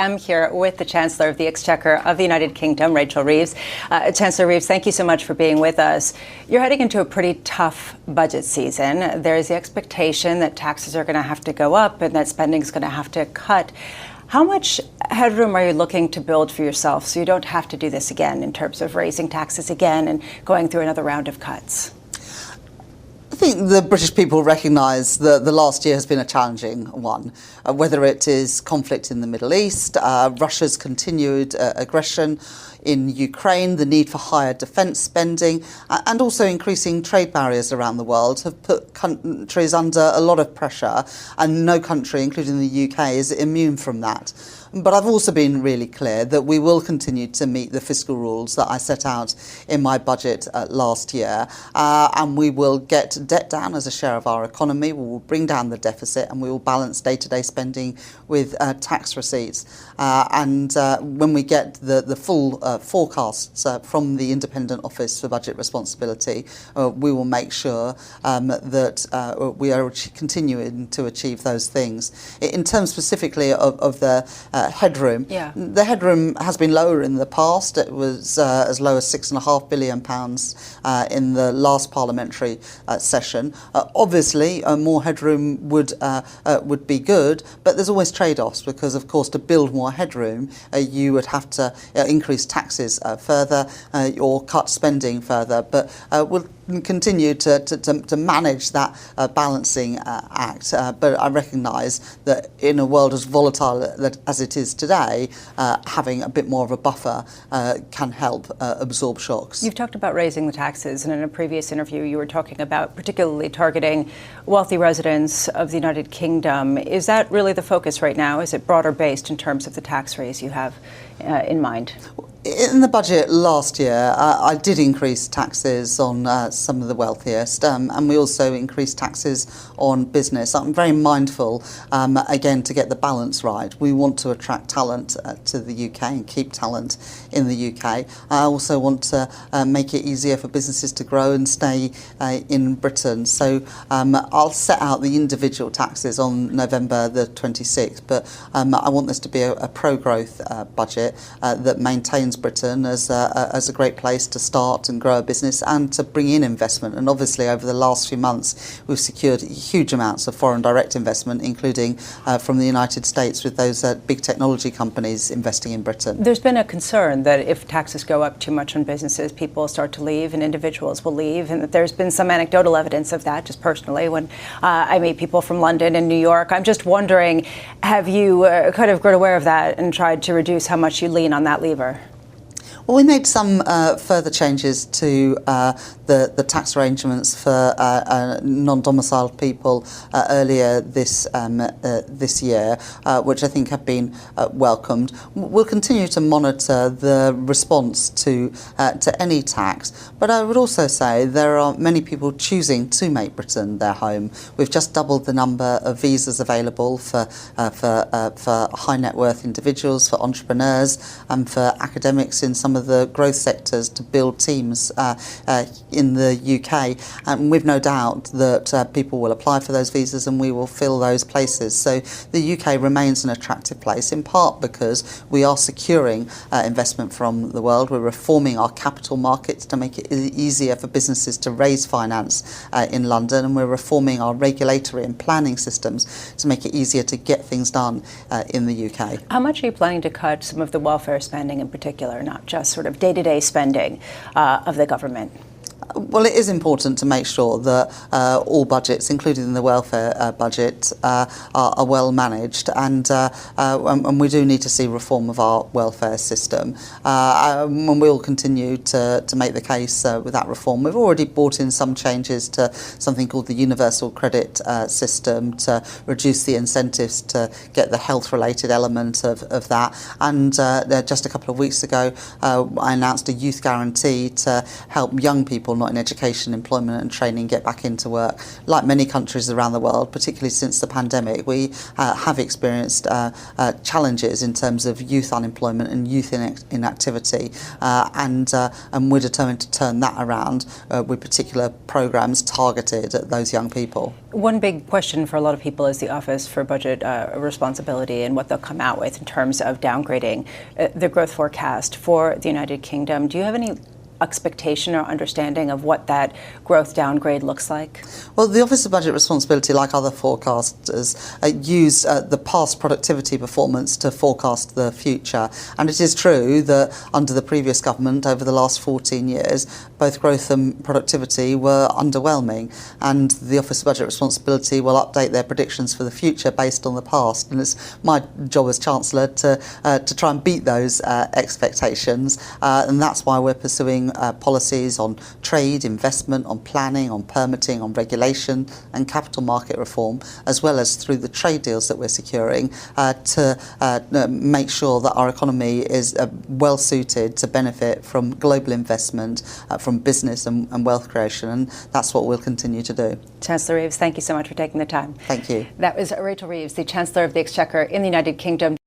am here with the Chancellor of the Exchequer of the United Kingdom, Rachel Reeves. Chancellor Reeves, thank you so much for being with us. You're heading into a pretty tough budget season. There's the expectation that taxes are going to have to go up and that spending is going to have to cut. How much headroom are you looking to build for yourself so you don't have to do this again in terms of raising taxes again and going through another round of cuts? I think the British people recognise that the last year has been a challenging one, whether it is conflict in the Middle East, Russia's continued aggression in Ukraine, the need for higher defence spending, and also increasing trade barriers around the world have put countries under a lot of pressure, and no country, including the UK, is immune from that. But I've also been really clear that we will continue to meet the fiscal rules that I set out in my budget last year, and we will get debt down as a share of our economy, we will bring down the deficit, and we will balance day-to-day spending with tax receipts. And when we get the full forecasts from the Independent Office for Budget Responsibility, we will make sure that we are continuing to achieve those things. In terms specifically of the headroom, the headroom has been lower in the past. It was as low as £6.5 billion in the last parliamentary session. Obviously, more headroom would be good, but there's always trade-offs because, of course, to build more headroom, you would have to increase taxes further or cut spending further. But we'll continue to manage that balancing act. But I recognise that in a world as volatile as it is today, having a bit more of a buffer can help absorb shocks. You've talked about raising the taxes, and in a previous interview you were talking about particularly targeting wealthy residents of the United Kingdom. Is that really the focus right now? Is it broader based in terms of the tax raise you have in mind? In the budget last year, I did increase taxes on some of the wealthiest, and we also increased taxes on business. I'm very mindful, again, to get the balance right. We want to attract talent to the UK and keep talent in the UK. I also want to make it easier for businesses to grow and stay in Britain. So I'll set out the individual taxes on November the 26th, but I want this to be a pro-growth budget that maintains Britain as a great place to start and grow a business and to bring in investment. And obviously over the last few months we've secured huge amounts of foreign direct investment, including from the United States with those big technology companies investing in Britain. There's been a concern that if taxes go up too much on businesses, people start to leave and individuals will leave, and that there's been some anecdotal evidence of that just personally when I meet people from London and New York. I'm just wondering, have you kind of grown aware of that and tried to reduce how much you lean on that lever? Well, we made some further changes to the tax arrangements for non-domiciled people earlier this year, which I think have been welcomed. We'll continue to monitor the response to any tax, but I would also say there are many people choosing to make Britain their home. We've just doubled the number of visas available for high net worth individuals, for entrepreneurs, and for academics in some of the growth sectors to build teams in the UK, and we've no doubt that people will apply for those visas and we will fill those places. So the UK remains an attractive place, in part because we are securing investment from the world. We're reforming our capital markets to make it easier for businesses to raise finance in London, and we're reforming our regulatory and planning systems to make it easier to get things done in the UK. How much are you planning to cut some of the welfare spending in particular, not just sort of day-to-day spending of the government? Well, it is important to make sure that all budgets, including the welfare budget, are well managed, and we do need to see reform of our welfare system. And we'll continue to make the case with that reform. We've already brought in some changes to something called the universal credit system to reduce the incentives to get the health-related element of that. And just a couple of weeks ago, I announced a youth guarantee to help young people people not in education, employment and training get back into work. Like many countries around the world, particularly since the pandemic, we have experienced challenges in terms of youth unemployment and youth inactivity, and we're determined to turn that around with particular programmes targeted at those young people. One big question for a lot of people is the Office for Budget Responsibility and what they'll come out with in terms of downgrading the growth forecast for the United Kingdom. Do you have any expectation or understanding of what that growth downgrade looks like? Well, the Office of Budget Responsibility, like other forecasters, use the past productivity performance to forecast the future. And it is true that under the previous government, over the last 14 years, both growth and productivity were underwhelming. And the Office of Budget Responsibility will update their predictions for the future based on the past. And it's my job as Chancellor to try and beat those expectations. And that's why we're pursuing policies on trade, investment, on planning, on permitting, on regulation and capital market reform, as well as through the trade deals that we're securing to make sure that our economy is well suited to benefit from global investment, from business and wealth creation, and that's what we'll continue to do. Chancellor Reeves, thank you so much for taking the time. Thank you. That was Rachel Reeves, the Chancellor of the Exchequer in the United Kingdom.